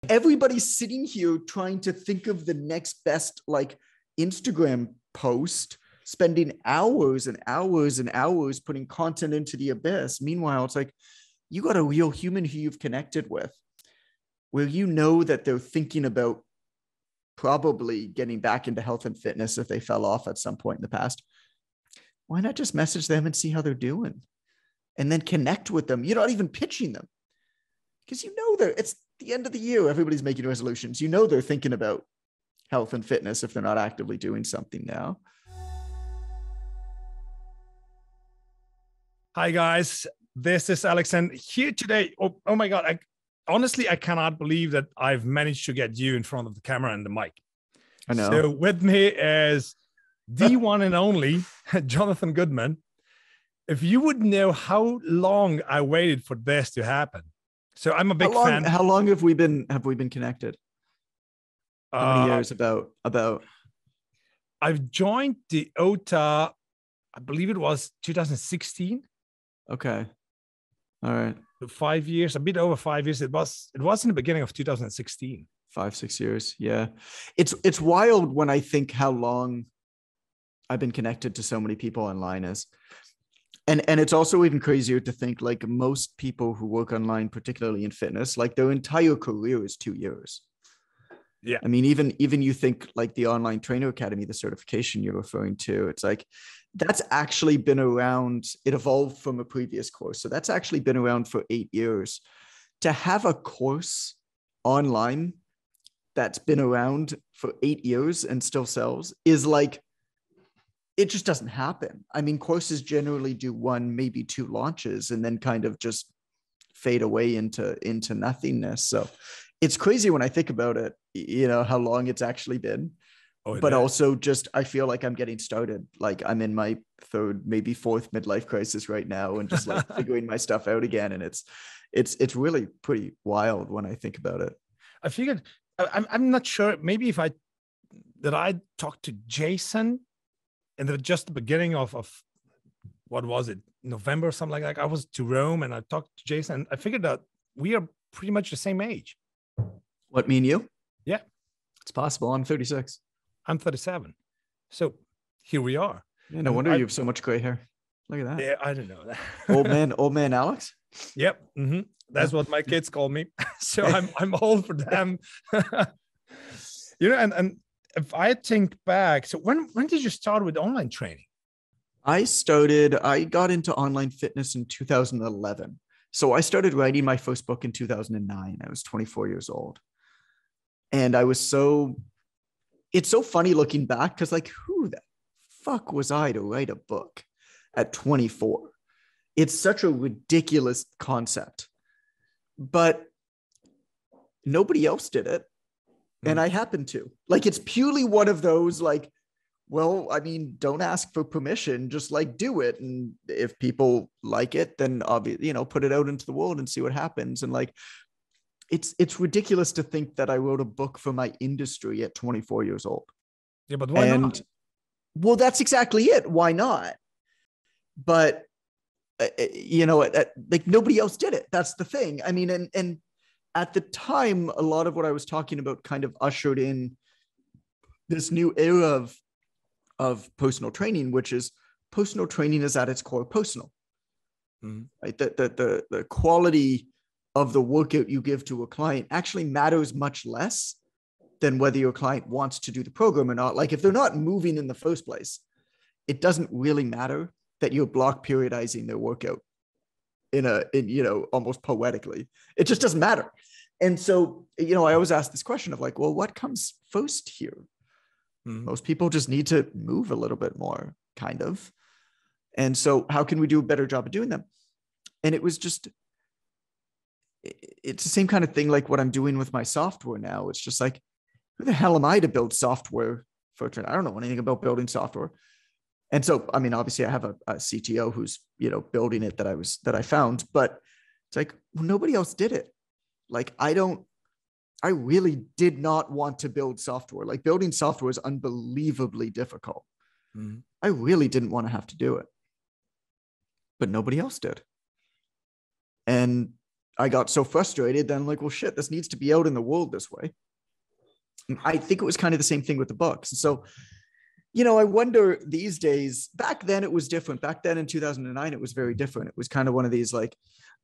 everybody's sitting here trying to think of the next best like Instagram post, spending hours and hours and hours putting content into the abyss. Meanwhile, it's like you got a real human who you've connected with, where you know that they're thinking about probably getting back into health and fitness if they fell off at some point in the past. Why not just message them and see how they're doing, and then connect with them? You're not even pitching them, because you know it's the end of the year. Everybody's making resolutions. You know they're thinking about health and fitness if they're not actively doing something now. Hi guys, this is Alex, and here today. Oh my God! Honestly, I cannot believe that I've managed to get you in front of the camera and the mic. I know. So with me is the one and only Jonathan Goodman. If you would know how long I waited for this to happen. So I'm a big fan. How long have we been connected? How many years about? I've joined the OTA, I believe it was 2016. Okay. All right. 5 years, a bit over 5 years. It was in the beginning of 2016. 5-6 years. Yeah. It's wild when I think how long I've been connected to so many people online is. And it's also even crazier to think like most people who work online, particularly in fitness, like their entire career is 2 years. Yeah. I mean, even you think like the Online Trainer Academy, the certification you're referring to, it's like, that's actually been around. It evolved from a previous course. So that's actually been around for 8 years. To have a course online that's been around for 8 years and still sells is like, it just doesn't happen. I mean, courses generally do 1, maybe 2 launches and then kind of just fade away into nothingness. So it's crazy when I think about it, you know, how long it's actually been. But also just, I feel like I'm getting started. Like I'm in my 3rd, maybe 4th midlife crisis right now and just like figuring my stuff out again. And it's really pretty wild when I think about it. I figured, I'm not sure, maybe if I talked to Jason in just the beginning of what was it, November or something like that. I was to Rome and I talked to Jason, and I figured that we are pretty much the same age. What, me and you? Yeah. It's possible. I'm 36. I'm 37. So here we are. Yeah, no wonder you have so much gray hair. Look at that. Yeah, I don't know that. old man Alex. Yep. Mm-hmm. That's what my kids call me. So I'm old for them. You know, and if I think back, so when did you start with online training? I got into online fitness in 2011. So I started writing my first book in 2009. I was 24 years old. And it's so funny looking back, because like, who the fuck was I to write a book at 24? It's such a ridiculous concept, but nobody else did it. And I happened to. Like, it's purely one of those, like, well, I mean, don't ask for permission, just like do it. And if people like it, then obviously, you know, put it out into the world and see what happens. And like, it's ridiculous to think that I wrote a book for my industry at 24 years old. Yeah, but why not? Well, that's exactly it. Why not? But, you know, like nobody else did it. That's the thing. I mean, and at the time, a lot of what I was talking about kind of ushered in this new era of personal training, which is personal training is at its core personal. Right? The quality of the workout you give to a client actually matters much less than whether your client wants to do the program or not. Like if they're not moving in the first place, it doesn't really matter that you're block periodizing their workout in you know, almost poetically. It just doesn't matter. And so, you know, I always ask this question of like, well, what comes first here? Most people just need to move a little bit more, kind of. And so how can we do a better job of doing them? And it was just, it's the same kind of thing like what I'm doing with my software now. It's just like, who the hell am I to build software for training? I don't know anything about building software. And so, I mean, obviously I have a CTO who's, you know, building it that I found, but it's like, well, nobody else did it. Like, I really did not want to build software. Like building software is unbelievably difficult. I really didn't want to have to do it, but nobody else did. And I got so frustrated. Then I'm like, well, shit, this needs to be out in the world this way. And I think it was kind of the same thing with the books. And so, I wonder these days, back then it was different. Back then in 2009, it was very different. It was kind of one of these like,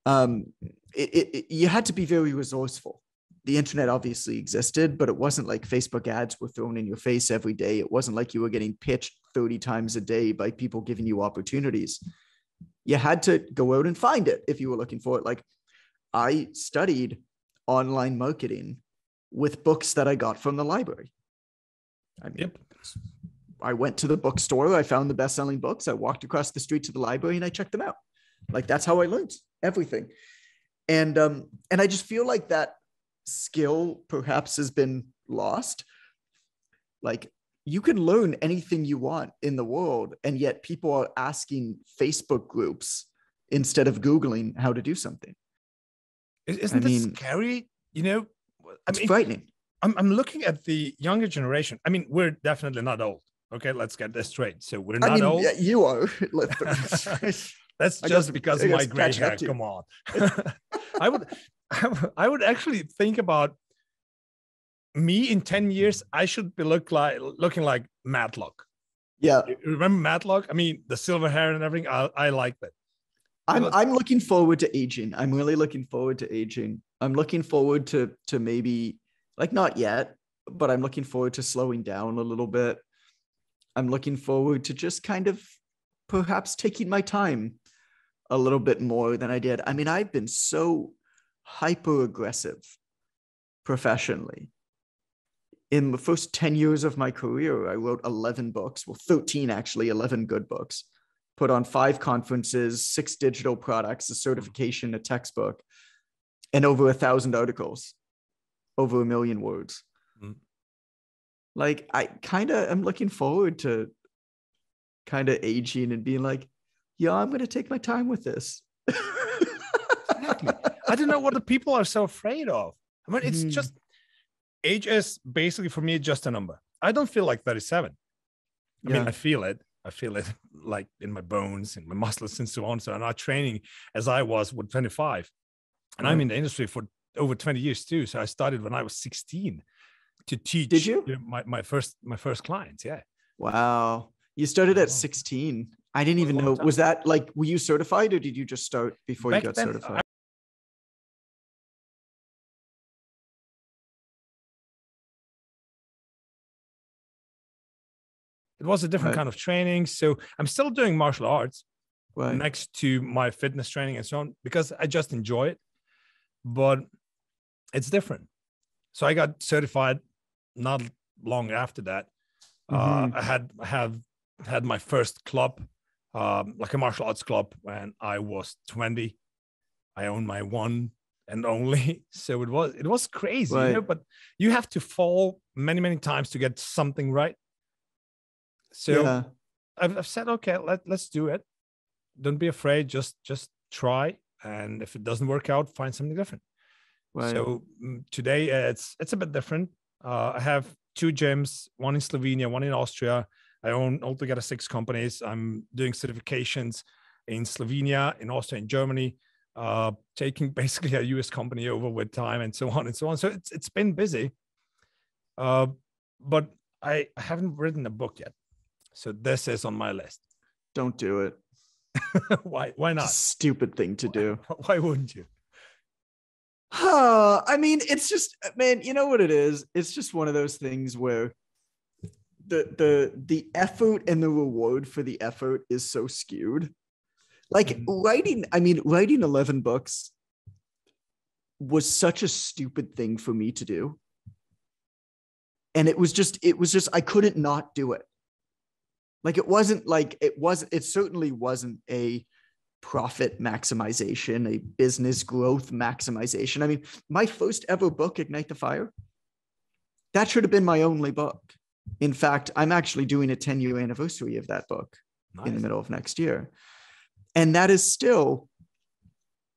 you had to be very resourceful. The internet obviously existed, but it wasn't like Facebook ads were thrown in your face every day. It wasn't like you were getting pitched 30 times a day by people giving you opportunities. You had to go out and find it if you were looking for it. Like I studied online marketing with books that I got from the library. I mean, yep. I went to the bookstore, I found the best-selling books, I walked across the street to the library and I checked them out. Like that's how I learned everything. And I just feel like that skill perhaps has been lost. Like you can learn anything you want in the world, and yet people are asking Facebook groups instead of Googling how to do something. Isn't this scary? It's frightening. I'm looking at the younger generation. I mean, we're definitely not old. Okay, let's get this straight. So we're not old. Yeah, you are. That's just because of my gray hair. Come on. I would actually think about me in 10 years. I should be looking like Matlock. Yeah. You remember Matlock? I mean, the silver hair and everything. I like that. I'm looking forward to aging. I'm really looking forward to aging. I'm looking forward to maybe, like, not yet, but I'm looking forward to slowing down a little bit. I'm looking forward to just kind of perhaps taking my time a little bit more than I did. I mean, I've been so hyper aggressive professionally. In the first 10 years of my career, I wrote 11 books, well, 13 actually, 11 good books, put on 5 conferences, 6 digital products, a certification, a textbook, and over 1,000 articles, over 1 million words. Mm. Like, I am looking forward to kind of aging and being like, yeah, I'm going to take my time with this. Exactly. I don't know what the people are so afraid of. I mean, it's just, age is basically for me just a number. I don't feel like 37. I mean, I feel it like in my bones and my muscles and so on. So I'm not training as I was with 25. And I'm in the industry for over 20 years too. So I started when I was 16 to teach. Did you? My first clients. Yeah. Wow. You started at 16. I didn't even know. Was that like, were you certified or did you just start before you got certified? It was a different kind of training. So I'm still doing martial arts next to my fitness training and so on, because I just enjoy it, but it's different. So I got certified not long after that. I had my first club, like a martial arts club, when I was 20. I owned my one and only. So it was crazy, but you have to fall many, many times to get something right. So I've said, okay, let's do it. Don't be afraid. Just try. And if it doesn't work out, find something different. Right. So today it's a bit different. I have 2 gyms, one in Slovenia, one in Austria. I own altogether 6 companies. I'm doing certifications in Slovenia, in Austria, in Germany, taking basically a US company over with time and so on and so on. So it's been busy, but I haven't written a book yet. So this is on my list. Don't do it. Why not? It's a stupid thing to do. Why wouldn't you? I mean, it's just, man, you know what it is? It's just one of those things where the effort and the reward for the effort is so skewed. Like writing 11 books was such a stupid thing for me to do. And it was just, I couldn't not do it. Like, it certainly wasn't a profit maximization, a business growth maximization. I mean, my first ever book, Ignite the Fire, that should have been my only book. In fact, I'm actually doing a 10-year anniversary of that book in the middle of next year. And that is still,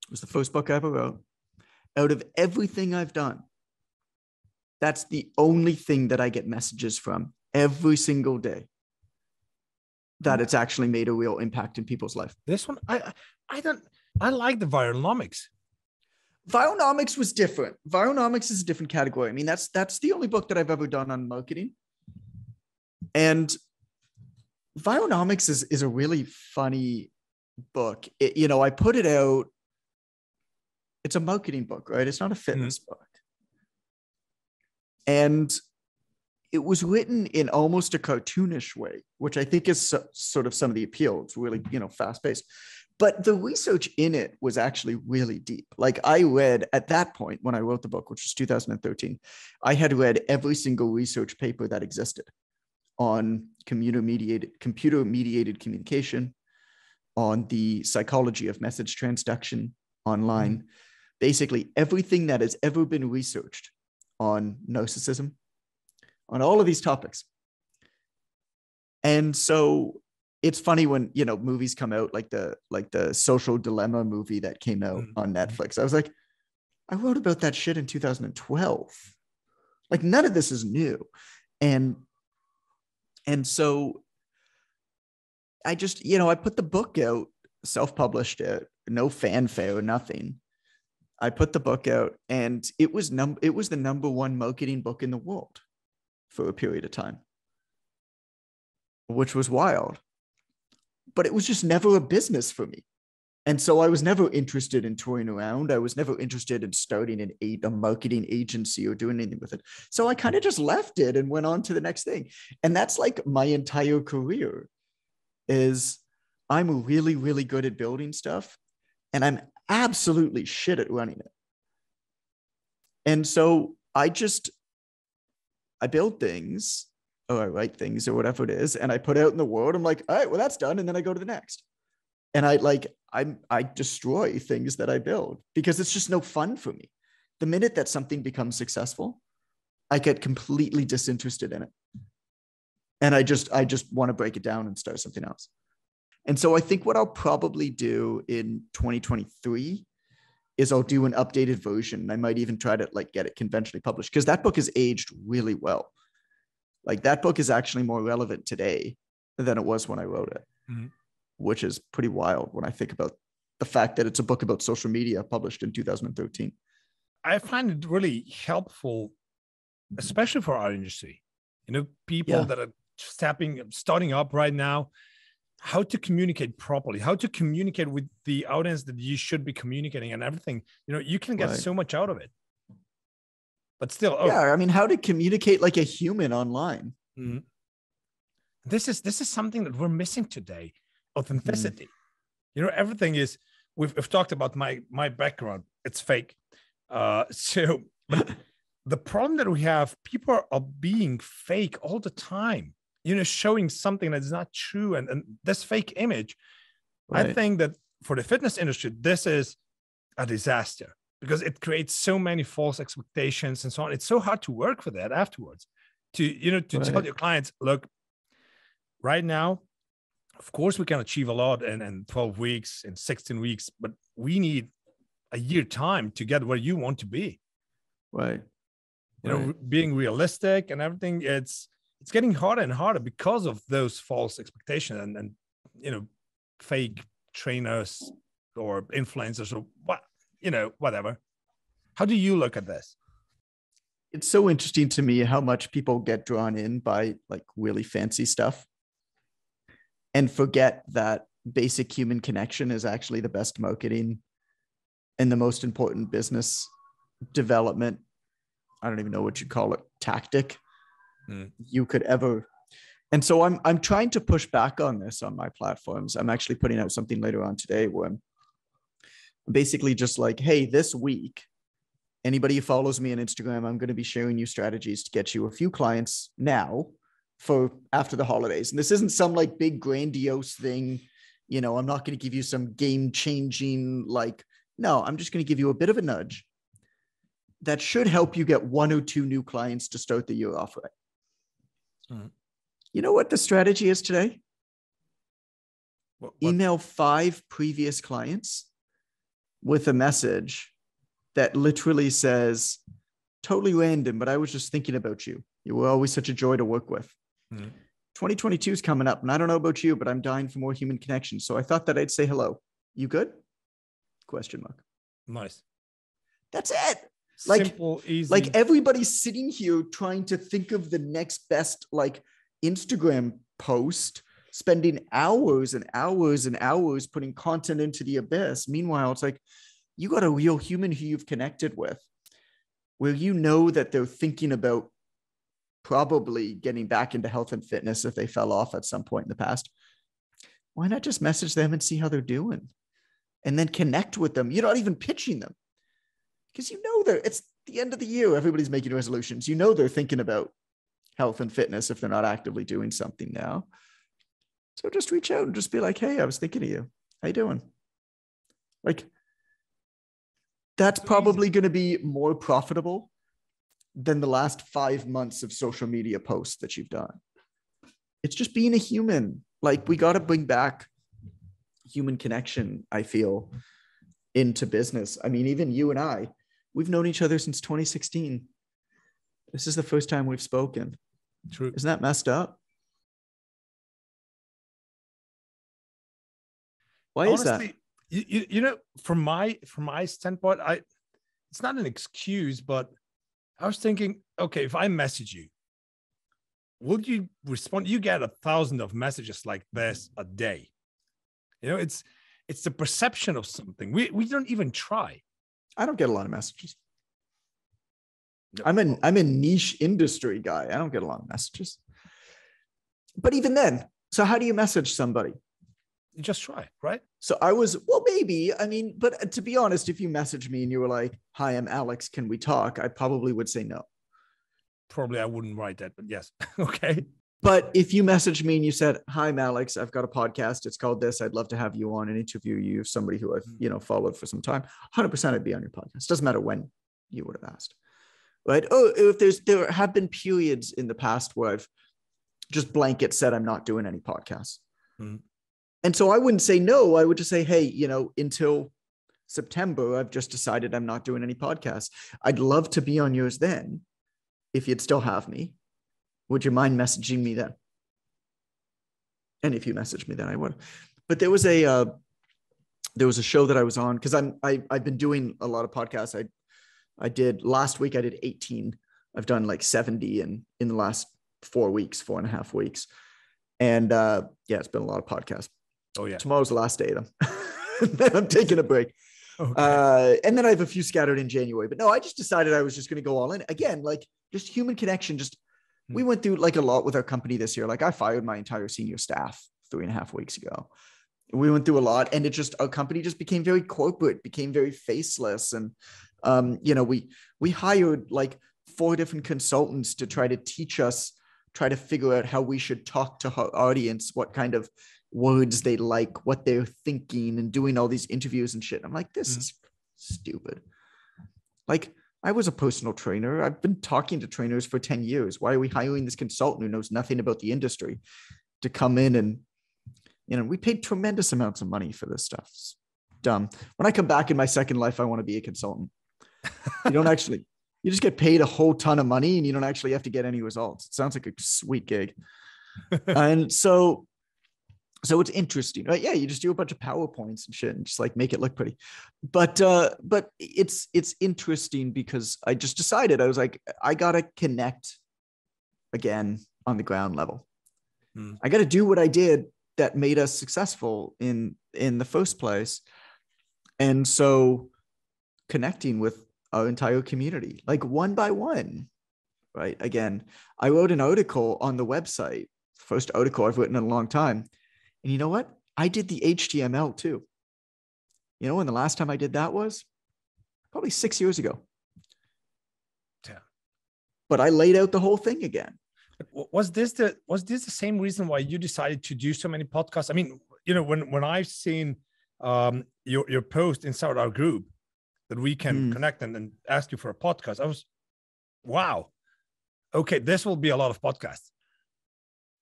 it was the first book I ever wrote. Out of everything I've done, that's the only thing that I get messages from every single day, that it's actually made a real impact in people's life. This one, I like the Vironomics. Vironomics was different. Vironomics is a different category. I mean, that's the only book that I've ever done on marketing. And Vironomics is a really funny book. I put it out. It's a marketing book, right? It's not a fitness book. And it was written in almost a cartoonish way, which I think is sort of some of the appeal. It's really, fast paced. But the research in it was actually really deep. Like I read at that point when I wrote the book, which was 2013, I had read every single research paper that existed on computer-mediated communication, on the psychology of message transduction online, basically everything that has ever been researched on narcissism, on all of these topics. And so it's funny when, movies come out like the Social Dilemma movie that came out on Netflix. I was like, I wrote about that shit in 2012. Like none of this is new. And so I just, I put the book out, self-published it, no fanfare or nothing. I put the book out and it was the #1 marketing book in the world for a period of time, which was wild. But it was just never a business for me. And so I was never interested in touring around. I was never interested in starting a marketing agency or doing anything with it. So I kind of just left it and went on to the next thing. And that's like my entire career is I'm really, really good at building stuff and I'm absolutely shit at running it. And so I build things or I write things or whatever it is, and I put out in the world. I'm like, all right, well, that's done. And then I go to the next. And I destroy things that I build because it's just no fun for me. The minute that something becomes successful, I get completely disinterested in it. And I just want to break it down and start something else. And so I think what I'll probably do in 2023 is I'll do an updated version. I might even try to get it conventionally published because that book has aged really well. Like that book is actually more relevant today than it was when I wrote it, which is pretty wild when I think about the fact that it's a book about social media published in 2013. I find it really helpful, especially for our industry. People that are starting up right now, how to communicate properly, how to communicate with the audience that you should be communicating and everything. You can get so much out of it. But still, how to communicate like a human online. This is something that we're missing today. Authenticity. Everything is. We've talked about my background. It's fake. So the problem that we have, people are being fake all the time. Showing something that is not true, and this fake image. Right. I think that for the fitness industry, this is a disaster. Because it creates so many false expectations and so on. It's so hard to work with that afterwards. To tell your clients, look, right now, of course, we can achieve a lot in 12 weeks, in 16 weeks, but we need a year time to get where you want to be. Right. Being realistic and everything, it's getting harder and harder because of those false expectations and fake trainers or influencers or what. Whatever. How do you look at this? It's so interesting to me how much people get drawn in by really fancy stuff and forget that basic human connection is actually the best marketing and the most important business development. I don't even know what you call it, tactic you could ever. And so I'm trying to push back on this on my platforms. I'm actually putting out something later on today where I'm basically just like, hey, this week, anybody who follows me on Instagram, I'm going to be sharing you strategies to get you a few clients now for after the holidays. And this isn't some big grandiose thing. I'm not going to give you some game changing, no, I'm just going to give you a bit of a nudge that should help you get 1 or 2 new clients to start the year off right. You know what the strategy is today? What? Email 5 previous clients with a message that literally says, totally random, but I was just thinking about you. You were always such a joy to work with. 2022 is coming up, and I don't know about you, but I'm dying for more human connection. So I thought that I'd say hello. You good? Question mark. Nice. That's it. Like, simple, easy. Like everybody's sitting here trying to think of the next best like Instagram post, spending hours and hours and hours putting content into the abyss. Meanwhile, it's like you got a real human who you've connected with, where you know that they're thinking about probably getting back into health and fitness if they fell off at some point in the past. Why not just message them and see how they're doing, and then connect with them? You're not even pitching them, because you know it's the end of the year. Everybody's making resolutions. You know they're thinking about health and fitness if they're not actively doing something now. So just reach out and just be like, hey, I was thinking of you. How you doing? Like, that's probably going to be more profitable than the last 5 months of social media posts that you've done. It's just being a human. Like, we got to bring back human connection, I feel, into business. I mean, even you and I, we've known each other since 2016. This is the first time we've spoken. True. Isn't that messed up? Why Honestly, is that? You know, from my standpoint, it's not an excuse, but I was thinking, okay, if I message you, would you respond? You get 1,000 of messages like this a day. You know, it's the perception of something. We don't even try. I don't get a lot of messages. No. I'm a niche industry guy. I don't get a lot of messages. But even then, so how do you message somebody? You just try, right? So maybe, I mean, but to be honest, if you messaged me and you were like, hi, I'm Alex, can we talk? I probably would say no. Probably I wouldn't write that, but yes. Okay. But if you messaged me and you said, hi, I'm Alex, I've got a podcast. It's called this. I'd love to have you on and interview you, somebody who I've, followed for some time. 100% I'd be on your podcast. Doesn't matter when you would have asked. Right? Oh, if there have been periods in the past where I've just blanket said I'm not doing any podcasts. Mm-hmm. And so I wouldn't say no. I would just say, hey, until September, I've just decided I'm not doing any podcasts. I'd love to be on yours then, if you'd still have me. Would you mind messaging me then? And if you message me then, I would. But there was a show that I was on, because I've been doing a lot of podcasts. I did last week. I did 18. I've done like 70 in the last 4.5 weeks. And it's been a lot of podcasts. Oh yeah. Tomorrow's the last day of them. Then I'm taking a break. Okay. And then I have a few scattered in January. But no, I just decided I was just going to go all in. Again, like just human connection. We went through like a lot with our company this year. Like I fired my entire senior staff 3.5 weeks ago. We went through a lot, and our company just became very corporate, became very faceless. And, we hired like 4 different consultants to try to teach us, try to figure out how we should talk to our audience, what kind of words they like, what they're thinking, and doing all these interviews and shit. I'm like, this is stupid. Like, I was a personal trainer. I've been talking to trainers for 10 years. Why are we hiring this consultant who knows nothing about the industry to come in and, we paid tremendous amounts of money for this stuff. It's dumb. When I come back in my second life, I want to be a consultant. You just get paid a whole ton of money and you don't actually have to get any results. It sounds like a sweet gig. And so it's interesting, right? Yeah. You just do a bunch of PowerPoints and shit and just like make it look pretty. But it's interesting because I just decided, I was like, I got to connect again on the ground level. I got to do what I did that made us successful in the first place. And so connecting with our entire community, like one by one, right? Again, I wrote an article on the website, first article I've written in a long time. And you know what? I did the HTML too. When the last time I did that was probably 6 years ago. Yeah. But I laid out the whole thing again. Was this the same reason why you decided to do so many podcasts? I mean, when I've seen your post inside our group that we can connect and ask you for a podcast, I was, wow, okay, this will be a lot of podcasts.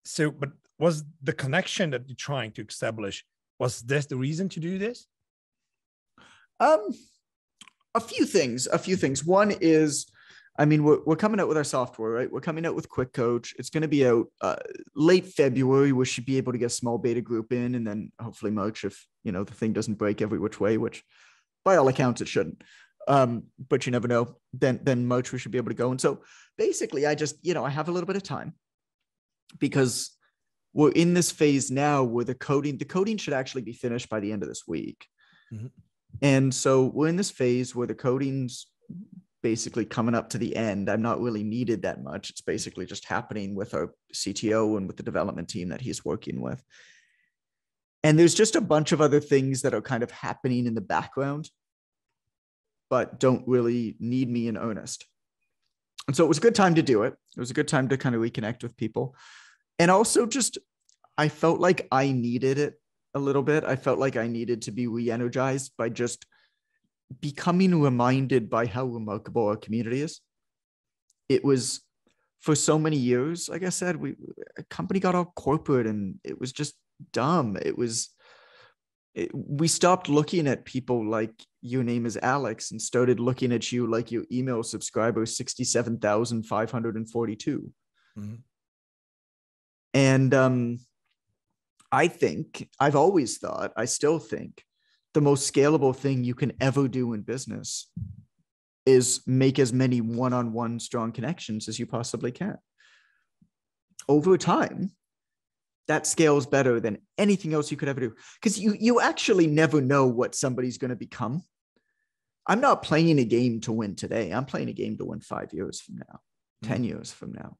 So, but was the connection that you're trying to establish, was this the reason to do this? A few things. One is, I mean, we're coming out with our software, right? We're coming out with Quick Coach. It's going to be out late February. We should be able to get a small beta group in, and then hopefully March if, the thing doesn't break every which way, which by all accounts it shouldn't. But you never know. Then March we should be able to go. And so basically I just, I have a little bit of time because we're in this phase now where the coding should actually be finished by the end of this week. Mm-hmm. And so we're in this phase where the coding's basically coming up to the end. I'm not really needed that much. It's basically just happening with our CTO and with the development team that he's working with. And there's just a bunch of other things that are kind of happening in the background, but don't really need me in earnest. And so it was a good time to do it. It was a good time to kind of reconnect with people. And also just, I felt like I needed it a little bit. I felt like I needed to be re-energized by just becoming reminded by how remarkable our community is. It was for so many years, like I said, a company got all corporate and it was just dumb. We stopped looking at people like your name is Alex and started looking at you like your email subscriber 67,542. Mm-hmm. And I think, I've always thought, I still think the most scalable thing you can ever do in business is make as many one-on-one strong connections as you possibly can. Over time, that scales better than anything else you could ever do. Because you actually never know what somebody's going to become. I'm not playing a game to win today. I'm playing a game to win 5 years from now, 10 years from now.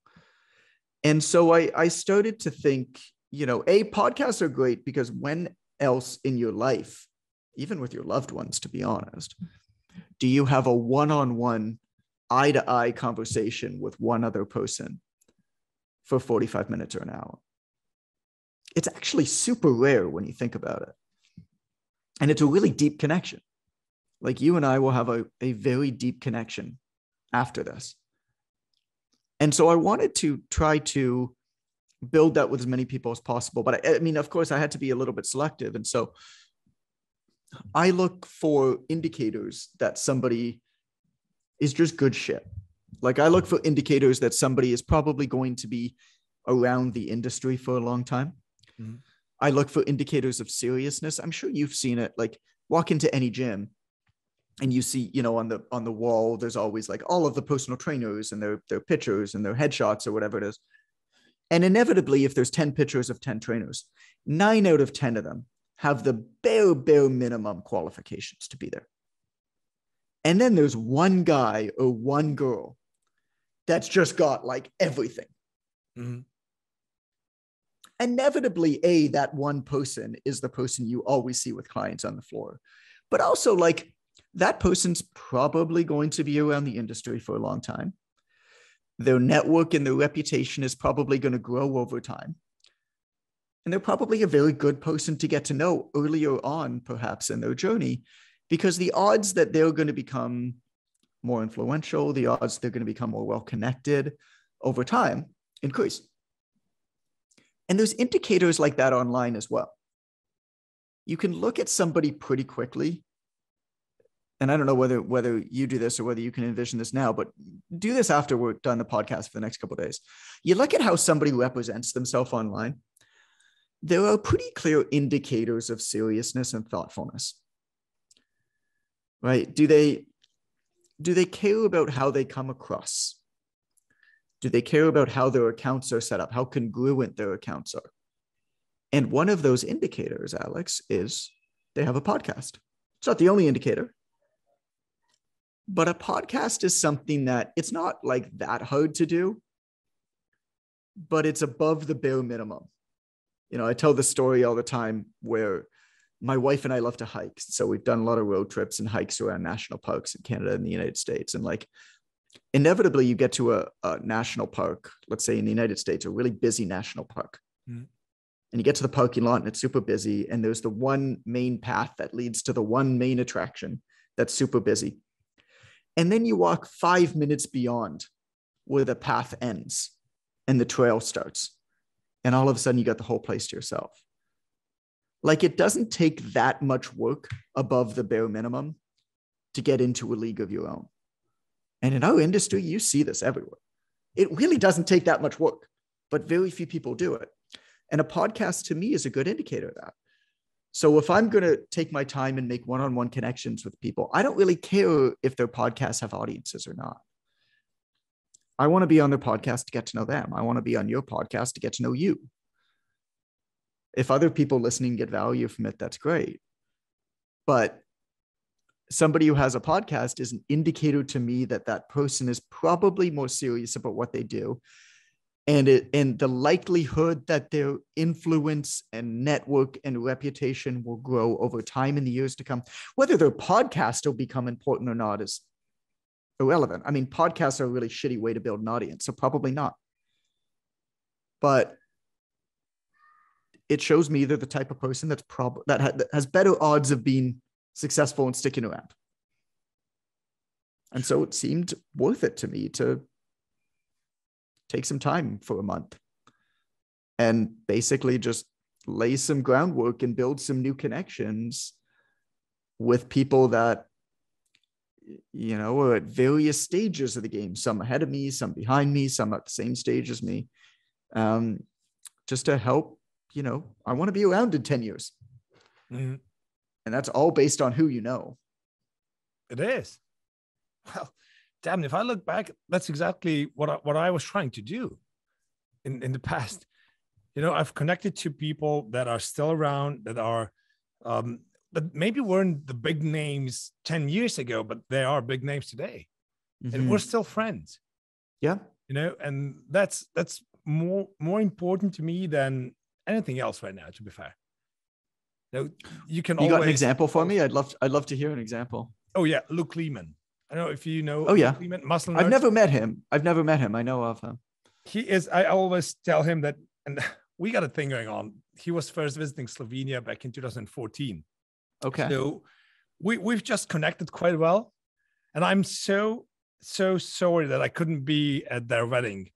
And so I started to think, podcasts are great because when else in your life, even with your loved ones, to be honest, do you have a one-on-one, eye-to-eye conversation with one other person for 45 minutes or an hour? It's actually super rare when you think about it. And it's a really deep connection. Like you and I will have a very deep connection after this. And so I wanted to try to build that with as many people as possible. But I mean, of course, I had to be a little bit selective. And so I look for indicators that somebody is just good shit. Like I look for indicators that somebody is probably going to be around the industry for a long time. Mm-hmm. I look for indicators of seriousness. I'm sure you've seen it. Like walk into any gym and you see, on the wall, there's always like all of the personal trainers and their pictures and their headshots or whatever it is. And inevitably, if there's 10 pictures of 10 trainers, 9 out of 10 of them have the bare minimum qualifications to be there. And then there's one guy or one girl that's just got like everything. Mm-hmm. Inevitably, that one person is the person you always see with clients on the floor. But also like that person's probably going to be around the industry for a long time. Their network and their reputation is probably going to grow over time. And they're probably a very good person to get to know earlier on, perhaps in their journey, because the odds that they're going to become more influential, the odds they're going to become more well-connected over time increase. And there's indicators like that online as well. You can look at somebody pretty quickly. And I don't know whether you do this or whether you can envision this now, but do this after we're done the podcast for the next couple of days. You look at how somebody represents themselves online. There are pretty clear indicators of seriousness and thoughtfulness, right? Do they care about how they come across? Do they care about how their accounts are set up, how congruent their accounts are? And one of those indicators, Alex, is they have a podcast. It's not the only indicator, but a podcast is something that it's not like that hard to do, but it's above the bare minimum. I tell this story all the time where my wife and I love to hike. So we've done a lot of road trips and hikes around national parks in Canada and the United States. And like inevitably you get to a national park, let's say in the United States, a really busy national park. Mm. And you get to the parking lot and it's super busy. And there's the one main path that leads to the one main attraction that's super busy. And then you walk 5 minutes beyond where the path ends and the trail starts. And all of a sudden you got the whole place to yourself. Like it doesn't take that much work above the bare minimum to get into a league of your own. And in our industry, you see this everywhere. It really doesn't take that much work, but very few people do it. And a podcast to me is a good indicator of that. So if I'm going to take my time and make one-on-one connections with people, I don't really care if their podcasts have audiences or not. I want to be on their podcast to get to know them. I want to be on your podcast to get to know you. If other people listening get value from it, that's great. But somebody who has a podcast is an indicator to me that that person is probably more serious about what they do. And the likelihood that their influence and network and reputation will grow over time in the years to come. Whether their podcast will become important or not is irrelevant. I mean, podcasts are a really shitty way to build an audience, so probably not. But it shows me they're the type of person that has better odds of being successful and sticking around. And so it seemed worth it to me to take some time for a month and basically just lay some groundwork and build some new connections with people that, you know, are at various stages of the game, some ahead of me, some behind me, some at the same stage as me, just to help, you know, I want to be around in 10 years. Mm-hmm. And that's all based on who you know. It is. Well, damn, if I look back, that's exactly what I was trying to do in the past. You know, I've connected to people that are still around, that are, that maybe weren't the big names 10 years ago, but they are big names today. Mm-hmm. And we're still friends. Yeah. You know, and that's more important to me than anything else right now, to be fair. You know, you got an example for me? I'd love to hear an example. Oh yeah, Luke Lehman. I don't know if you know. Oh yeah, Lehman, Muscle I've never met him. I know of him. He is. I always tell him that, and we got a thing going on. He was first visiting Slovenia back in 2014. Okay. So we've just connected quite well, and I'm so sorry that I couldn't be at their wedding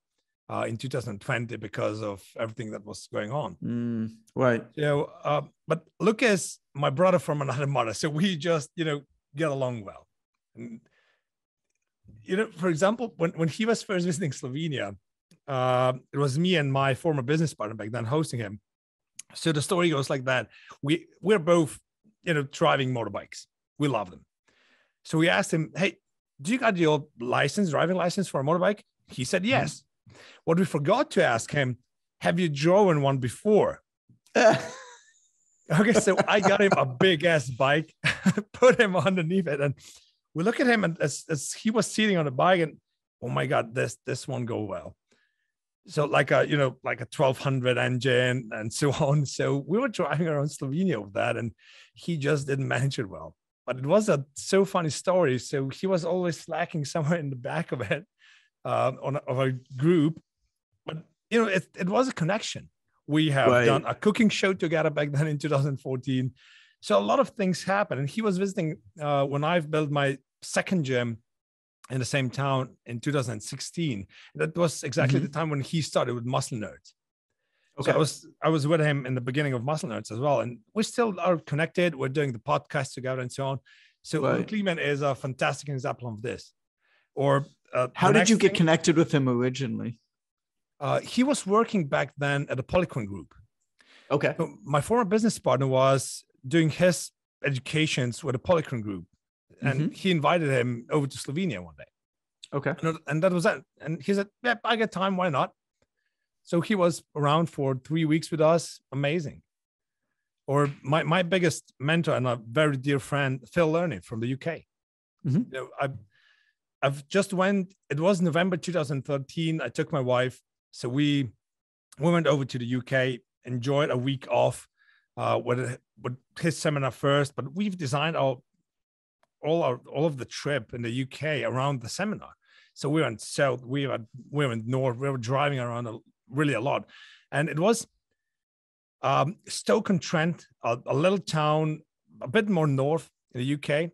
in 2020 because of everything that was going on. Right. So, but Luke is my brother from another mother, so we just, you know, get along well. And, you know, for example, when he was first visiting Slovenia, it was me and my former business partner back then hosting him. So the story goes like that. We're both, you know, driving motorbikes. We love them. So we asked him, hey, do you got your driving license for a motorbike? He said, yes. What we forgot to ask him, have you driven one before? Okay, so I got him a big ass bike, put him underneath it, and we look at him, and as he was sitting on the bike, and oh my God, this won't go well. So like a 1200 engine and so on. So we were driving around Slovenia with that, and he just didn't manage it well. But it was a so funny story. So he was always slacking somewhere in the back of it, of a group. But you know, it was a connection. We have done a cooking show together back then in 2014. So a lot of things happened. And he was visiting when I've built my second gym in the same town in 2016. That was exactly the time when he started with Muscle Nerds. Okay. So I was with him in the beginning of Muscle Nerds as well. And we still are connected. We're doing the podcast together and so on. So Luke Lehman is a fantastic example of this. Or how did you get connected with him originally? He was working back then at a Polyquin group. Okay. So my former business partner was doing his educations with a Polyquin group, and he invited him over to Slovenia one day. Okay. And that was that. And he said, yeah, I get time. Why not? So he was around for 3 weeks with us. Amazing. Or my biggest mentor and a very dear friend, Phil Learning from the UK. You know, I've just went, it was November 2013. I took my wife. So we went over to the UK, enjoyed a week off with his seminar first, but we've designed all of the trip in the UK around the seminar. So we went south, we went north, we were driving around really a lot. And it was Stoke-on-Trent, a little town, a bit more north in the UK.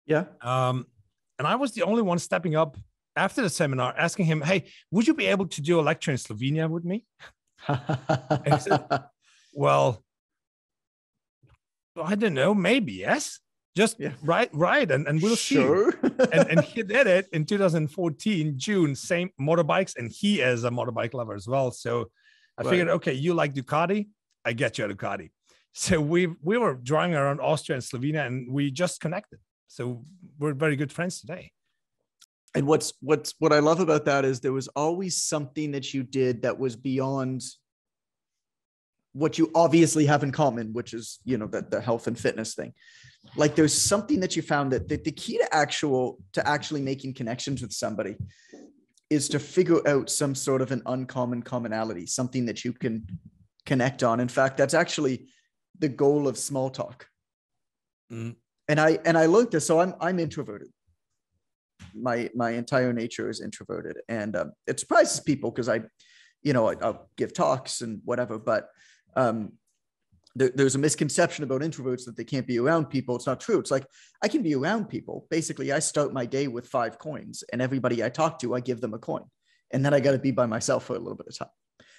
Yeah. And I was the only one stepping up after the seminar, asking him, hey, would you be able to do a lecture in Slovenia with me? And he said, well, I don't know, maybe yes. Just right. And we'll see. and he did it in 2014, June, same motorbikes. And he is a motorbike lover as well. So I figured, okay, you like Ducati, I get you a Ducati. So we were driving around Austria and Slovenia, and we just connected. So we're very good friends today. And what I love about that is there was always something that you did that was beyond what you obviously have in common, which is, you know, the health and fitness thing. Like there's something that you found that the key to actually making connections with somebody is to figure out some sort of an uncommon commonality, something that you can connect on. In fact, that's actually the goal of small talk. And I learned this. So I'm introverted. My entire nature is introverted, and it surprises people because I'll give talks and whatever, but there's a misconception about introverts that they can't be around people. It's not true. It's like I can be around people. Basically, I start my day with 5 coins, and everybody I talk to, I give them a coin, and then I got to be by myself for a little bit of time.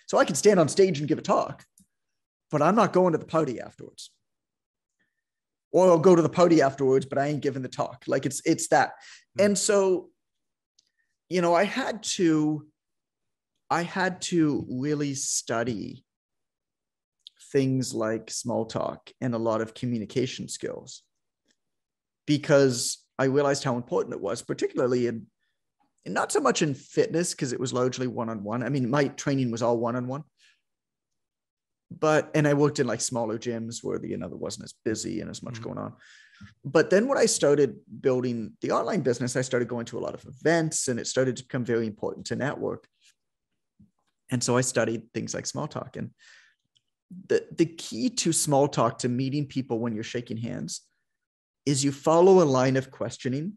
So I can stand on stage and give a talk, but I'm not going to the party afterwards. Or I'll go to the party afterwards, but I ain't giving the talk. Like it's that. And so, you know, I had to really study things like small talk and a lot of communication skills, because I realized how important it was, particularly in not so much in fitness, because it was largely one-on-one. I mean, my training was all one-on-one. And I worked in like smaller gyms where there wasn't as busy and as much going on. But then when I started building the online business, I started going to a lot of events, and it started to become very important to network. And so I studied things like small talk. And the key to small talk, to meeting people when you're shaking hands, is you follow a line of questioning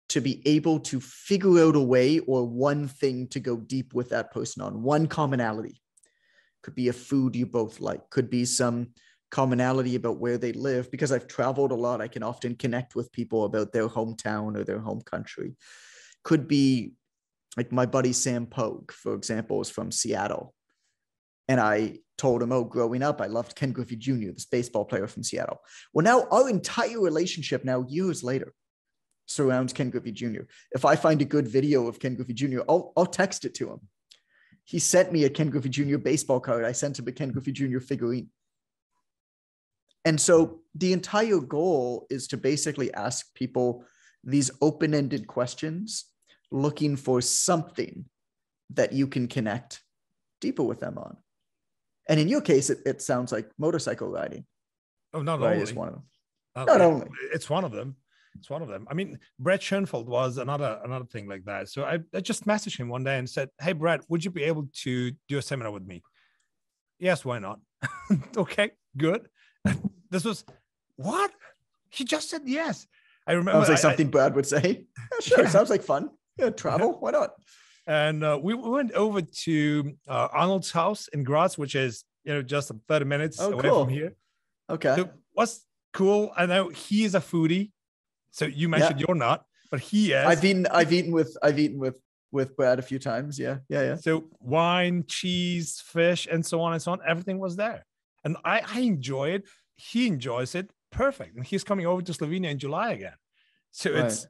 to be able to figure out a way or one thing to go deep with that person on, one commonality. Could be a food you both like, could be some commonality about where they live. Because I've traveled a lot, I can often connect with people about their hometown or their home country. Could be like my buddy Sam Pogue, for example, is from Seattle. And I told him, growing up, I loved Ken Griffey Jr., this baseball player from Seattle. Well, now our entire relationship now, years later, surrounds Ken Griffey Jr. If I find a good video of Ken Griffey Jr., I'll text it to him. He sent me a Ken Griffey Jr. baseball card. I sent him a Ken Griffey Jr. figurine. And so the entire goal is to basically ask people these open-ended questions, looking for something that you can connect deeper with them on. And in your case, it sounds like motorcycle riding. Oh, not right, only. is one of them. Not only. It's one of them. It's one of them. I mean, Brett Schoenfeld was another thing like that. So I just messaged him one day and said, "Hey, Brett, would you be able to do a seminar with me?" Yes, why not? Okay, good. This was what? He just said yes. I remember. Sounds like something Brad would say. Yeah, sure, sounds like fun. Yeah, travel. Why not? And we went over to Arnold's house in Graz, which is just 30 minutes away from here. Okay, so what's cool? I know he is a foodie. So you mentioned you're not, but he is. I've eaten with Brad a few times. Yeah. So wine, cheese, fish, and so on and so on. Everything was there, and I enjoy it. He enjoys it. Perfect. And he's coming over to Slovenia in July again. So it's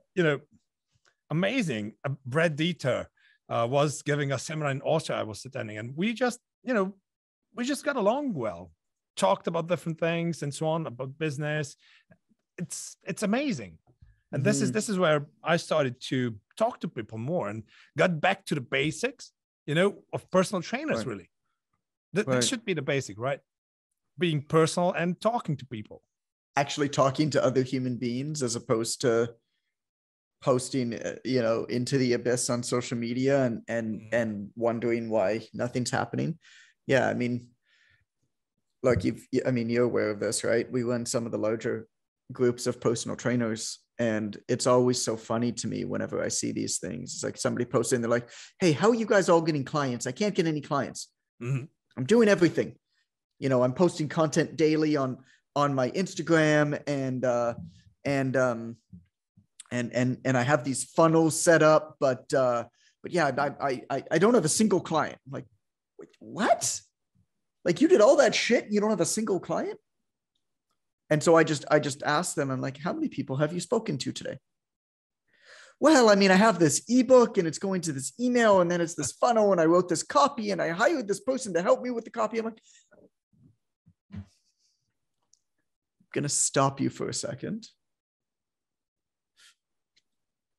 amazing. Brad Dieter was giving a seminar in Austria I was attending, and we just got along well. Talked about different things and so on, about business. It's amazing. And this is where I started to talk to people more and got back to the basics, of personal trainers, really. That should be the basic, right? Being personal and talking to people. Actually talking to other human beings as opposed to posting, into the abyss on social media and wondering why nothing's happening. Yeah, I mean, look, you're aware of this, right? We run some of the larger groups of personal trainers, and it's always so funny to me whenever I see these things. It's like somebody posting, they're like, "Hey, how are you guys all getting clients? I can't get any clients. I'm doing everything. I'm posting content daily on my Instagram and I have these funnels set up, but yeah, I don't have a single client." I'm like, wait, what? Like, you did all that shit, you don't have a single client? And so I just asked them, I'm like, "How many people have you spoken to today?" "Well, I mean, I have this ebook and it's going to this email and then it's this funnel and I wrote this copy and I hired this person to help me with the copy." I'm like, going to stop you for a second.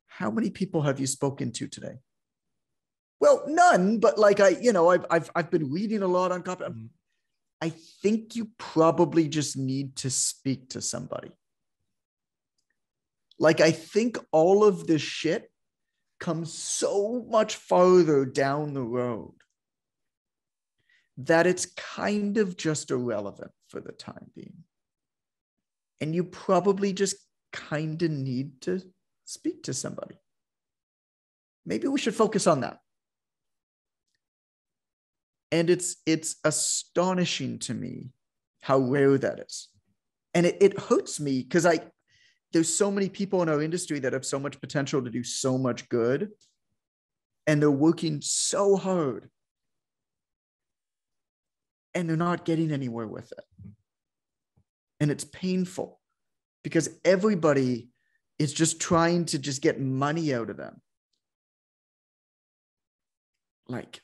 How many people have you spoken to today? Well, none, but like I've been reading a lot on copy. I think you probably just need to speak to somebody. Like, I think all of this shit comes so much farther down the road that it's kind of just irrelevant for the time being. And you probably just kind of need to speak to somebody. Maybe we should focus on that. And it's astonishing to me how rare that is. And it hurts me because there's so many people in our industry that have so much potential to do so much good. And they're working so hard. And they're not getting anywhere with it. And it's painful because everybody is just trying to just get money out of them. Like,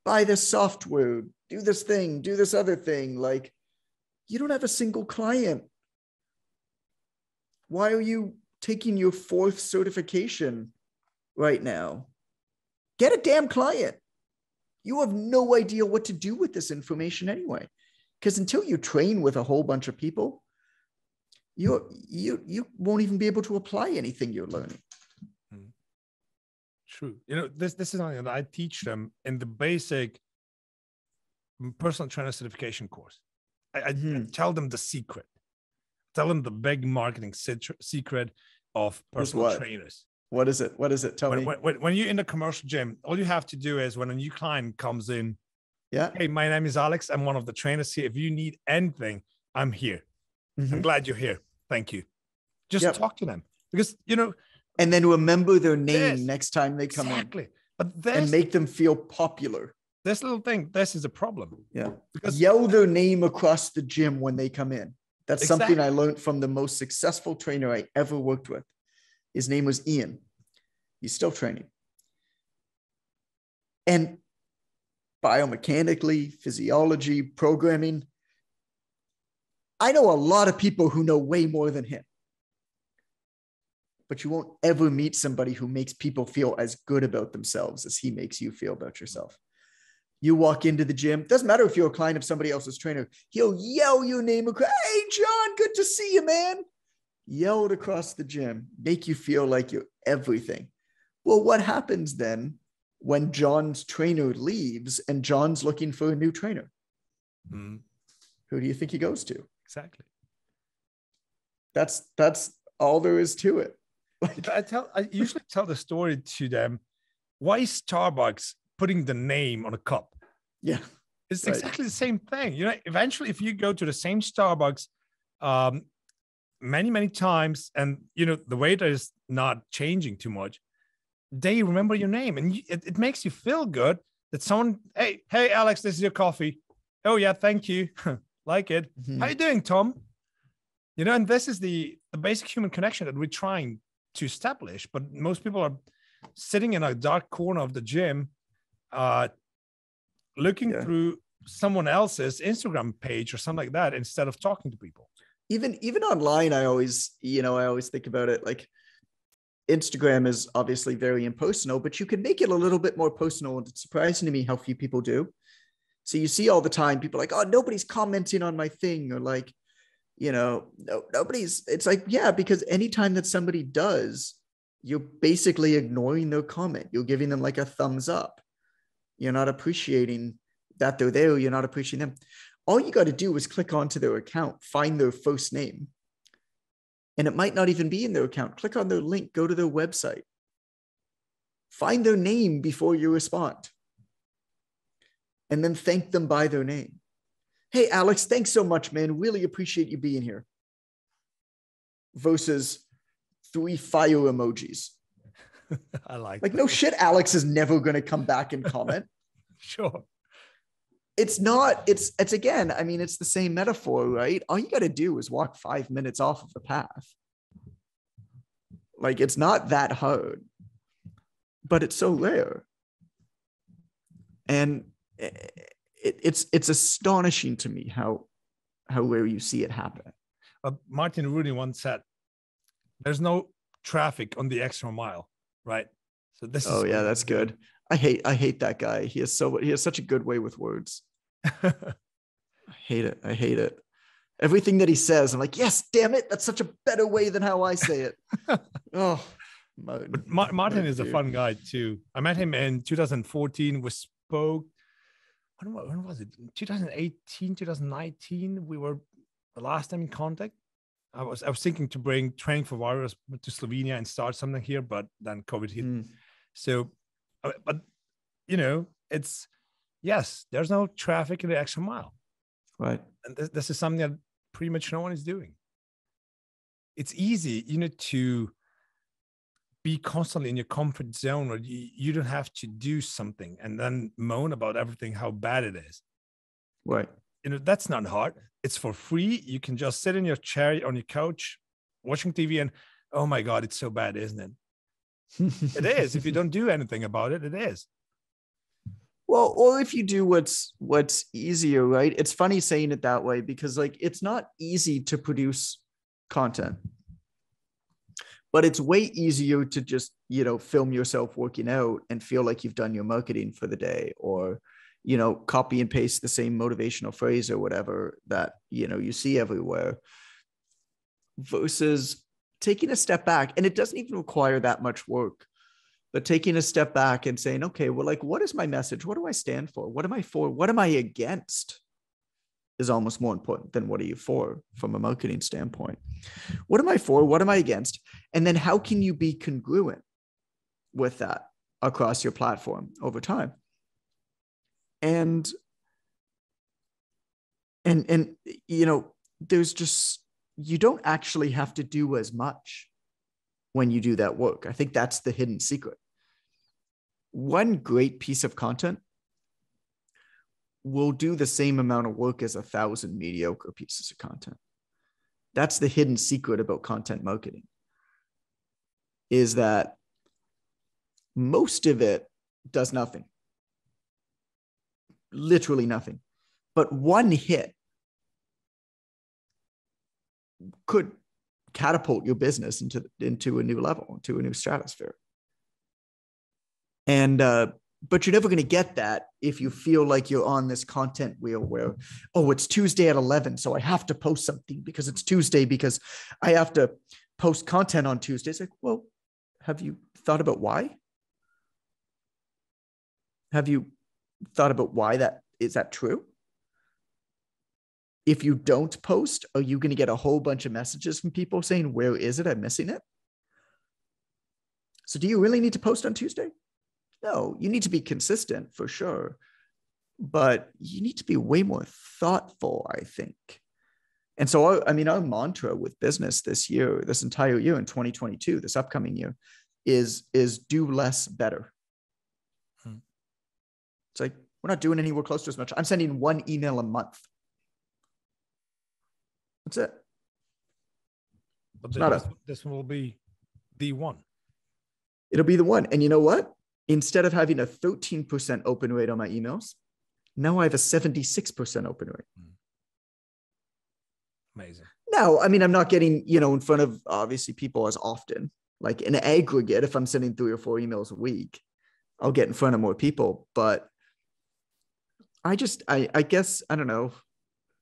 buy this software, do this thing, do this other thing. Like, you don't have a single client. Why are you taking your 4th certification right now? Get a damn client. You have no idea what to do with this information anyway. Because until you train with a whole bunch of people, you won't even be able to apply anything you're learning. True. This is something that I teach them in the basic personal trainer certification course. I tell them the secret. Tell them the big marketing secret of personal trainers. What is it? What is it? Tell me. When you're in the commercial gym, all you have to do is when a new client comes in, yeah. Hey, my name is Alex. I'm one of the trainers here. If you need anything, I'm here. I'm glad you're here. Thank you. Just talk to them because, and then remember their name next time they come in. But and make them feel popular. This little thing, this is a problem. Yeah. Because yell their name across the gym when they come in. That's something I learned from the most successful trainer I ever worked with. His name was Ian. He's still training. And biomechanically, physiology, programming, I know a lot of people who know way more than him. But you won't ever meet somebody who makes people feel as good about themselves as he makes you feel about yourself. You walk into the gym, doesn't matter if you're a client of somebody else's trainer, he'll yell your name across. Hey, John, good to see you, man. Yell it across the gym, make you feel like you're everything. Well, what happens then when John's trainer leaves and John's looking for a new trainer? Who do you think he goes to? Exactly. That's all there is to it. I usually tell the story to them. Why is Starbucks putting the name on a cup? Yeah. It's exactly the same thing. Eventually, if you go to the same Starbucks many, many times, and, the waiter is not changing too much, they remember your name. And it makes you feel good that someone, hey, Alex, this is your coffee. Oh, yeah, thank you. Like it. How you doing, Tom? And this is the basic human connection that we're trying to establish. But most people are sitting in a dark corner of the gym, looking through someone else's Instagram page or something like that instead of talking to people. Even online, I always think about it like Instagram is obviously very impersonal, but you can make it a little bit more personal. And it's surprising to me how few people do. So you see all the time people like, oh, nobody's commenting on my thing, or like, nobody's. It's like, yeah, because anytime that somebody does, you're basically ignoring their comment. You're giving them like a thumbs up. You're not appreciating that they're there. You're not appreciating them. All you got to do is click onto their account, find their first name. And it might not even be in their account. Click on their link, go to their website. Find their name before you respond. And then thank them by their name. Hey, Alex, thanks so much, man. Really appreciate you being here. Versus 3 fire emojis. I like that. No shit, Alex is never going to come back and comment. Sure. It's again, I mean, it's the same metaphor, right? All you got to do is walk 5 minutes off of the path. Like, it's not that hard, but it's so rare. And it's astonishing to me how where you see it happen. Martin Rooney once said, "There's no traffic on the extra mile," right? So this Oh is yeah, that's good. I hate that guy. He has such a good way with words. I hate it. I hate it. Everything that he says, I'm like, yes, damn it. That's such a better way than how I say it. Oh, Martin is a fun guy too. I met him in 2014. We spoke. When was it? 2018, 2019. We were the last time in contact. I was thinking to bring Training for Warriors to Slovenia and start something here, but then COVID hit. So, but it's yes, there's no traffic in the extra mile, right? And this is something that pretty much no one is doing. It's easy, to be constantly in your comfort zone, or you don't have to do something and then moan about everything, how bad it is. Right. That's not hard. It's for free. You can just sit in your chair on your couch watching TV and, oh my God, it's so bad, isn't it? It is. If you don't do anything about it, it is. Well, or if you do what's easier, right? It's funny saying it that way because like it's not easy to produce content, but it's way easier to just, film yourself working out and feel like you've done your marketing for the day, or, copy and paste the same motivational phrase or whatever that, you see everywhere, versus taking a step back. And it doesn't even require that much work. But taking a step back and saying, okay, well, like, what is my message? What do I stand for? What am I for? What am I against? Is almost more important than what are you for from a marketing standpoint. What am I for? What am I against? And then how can you be congruent with that across your platform over time? And there's just, you don't actually have to do as much when you do that work. I think that's the hidden secret. One great piece of content will do the same amount of work as 1,000 mediocre pieces of content. That's the hidden secret about content marketing, is that most of it does nothing, literally nothing. But one hit could catapult your business into a new level, into a new stratosphere. And but you're never going to get that if you feel like you're on this content wheel where, oh, it's Tuesday at 11, so I have to post something because it's Tuesday, because I have to post content on Tuesday. It's like, well, have you thought about why? Have you thought about why that is that true? If you don't post, are you going to get a whole bunch of messages from people saying, where is it? I'm missing it. So do you really need to post on Tuesday? No, you need to be consistent for sure, but you need to be way more thoughtful, I think. And so, our mantra with business this entire year in 2022, this upcoming year, is do less better. It's like, we're not doing anywhere close to as much. I'm sending one email a month. That's it. But this will be the one. It'll be the one. And you know what? Instead of having a 13% open rate on my emails, now I have a 76% open rate. Amazing. Now, I'm not getting, in front of obviously people as often. Like in aggregate, if I'm sending 3 or 4 emails a week, I'll get in front of more people. But I guess, I don't know.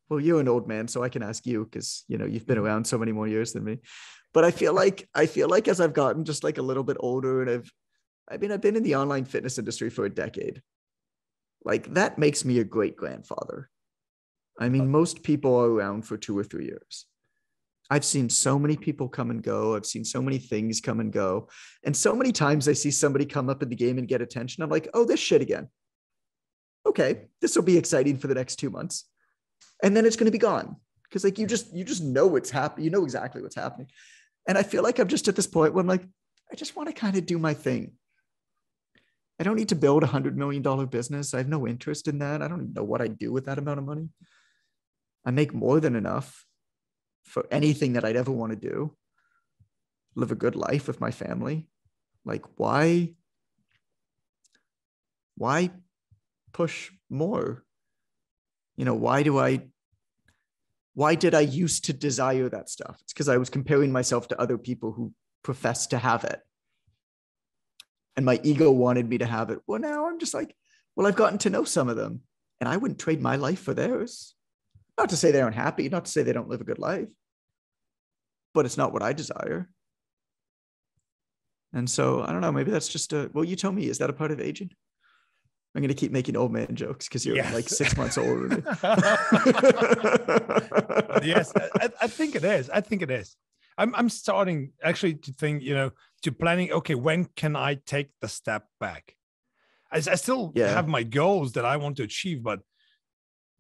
Well, you're an old man, so I can ask you because, you've been around so many more years than me. But I feel like as I've gotten just like a little bit older, and I've been in the online fitness industry for a decade. Like that makes me a great grandfather. Most people are around for 2 or 3 years. I've seen so many people come and go. I've seen so many things come and go. And so many times I see somebody come up in the game and get attention. I'm like, oh, this shit again. Okay, this will be exciting for the next 2 months. And then it's going to be gone. Because like you just know what's happening. You know exactly what's happening. And I feel like I'm just at this point where I'm like, I just want to kind of do my thing. I don't need to build $100 million business. I have no interest in that. I don't even know what I'd do with that amount of money. I make more than enough for anything that I'd ever want to do. Live a good life with my family. Like, why push more? Why do I Why did I used to desire that stuff? It's because I was comparing myself to other people who profess to have it. And my ego wanted me to have it. Well, now I'm just like, well, I've gotten to know some of them, and I wouldn't trade my life for theirs. Not to say they aren't happy, not to say they don't live a good life, but it's not what I desire. And so I don't know, maybe that's just well, you tell me, is that a part of aging? I'm going to keep making old man jokes because you're like 6 months older than me. Yes, I think it is. I think it is. I'm starting actually to think, to planning, okay, when can I take the step back? I still have my goals that I want to achieve, but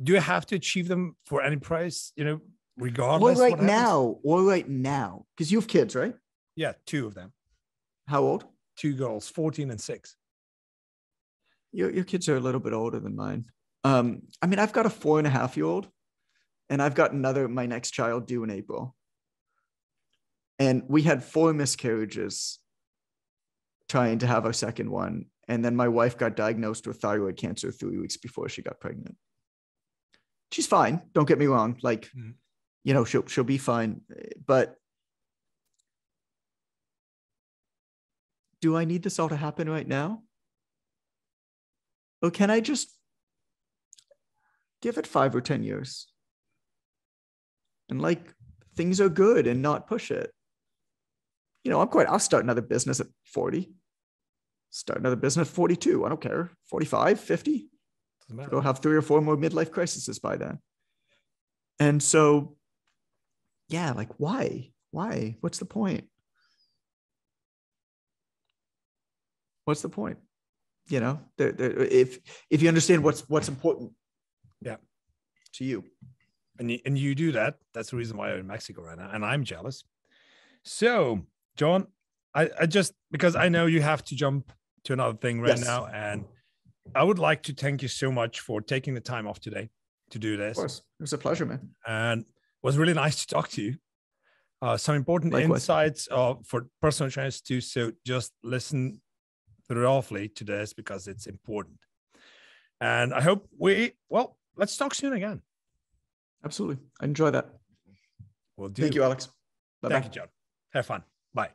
do I have to achieve them for any price, regardless? Or right now, because you have kids, right? Yeah, 2 of them. How old? 2 girls, 14 and 6. Your kids are a little bit older than mine. I mean, I've got a 4.5-year-old, and I've got my next child due in April. And we had 4 miscarriages trying to have our second one. And then my wife got diagnosed with thyroid cancer 3 weeks before she got pregnant. She's fine. Don't get me wrong. Like, she'll be fine. But do I need this all to happen right now? Or can I just give it 5 or 10 years? And things are good and not push it. I'll start another business at 40. Start another business at 42. I don't care. 45, 50. Go have 3 or 4 more midlife crises by then. And so, why? What's the point? What's the point? If you understand what's important, to you, and you do that, that's the reason why I'm in Mexico right now, and I'm jealous. So, John, I just, because I know you have to jump to another thing right now, and I would like to thank you so much for taking the time off today to do this. Of course, it was a pleasure, man. And it was really nice to talk to you. Some important insights for personal trainers too. So just listen thoroughly to this because it's important. And I hope let's talk soon again. Absolutely. I enjoy that. Will do. Thank you, Alex. Bye-bye. Thank you, John. Have fun. Bye.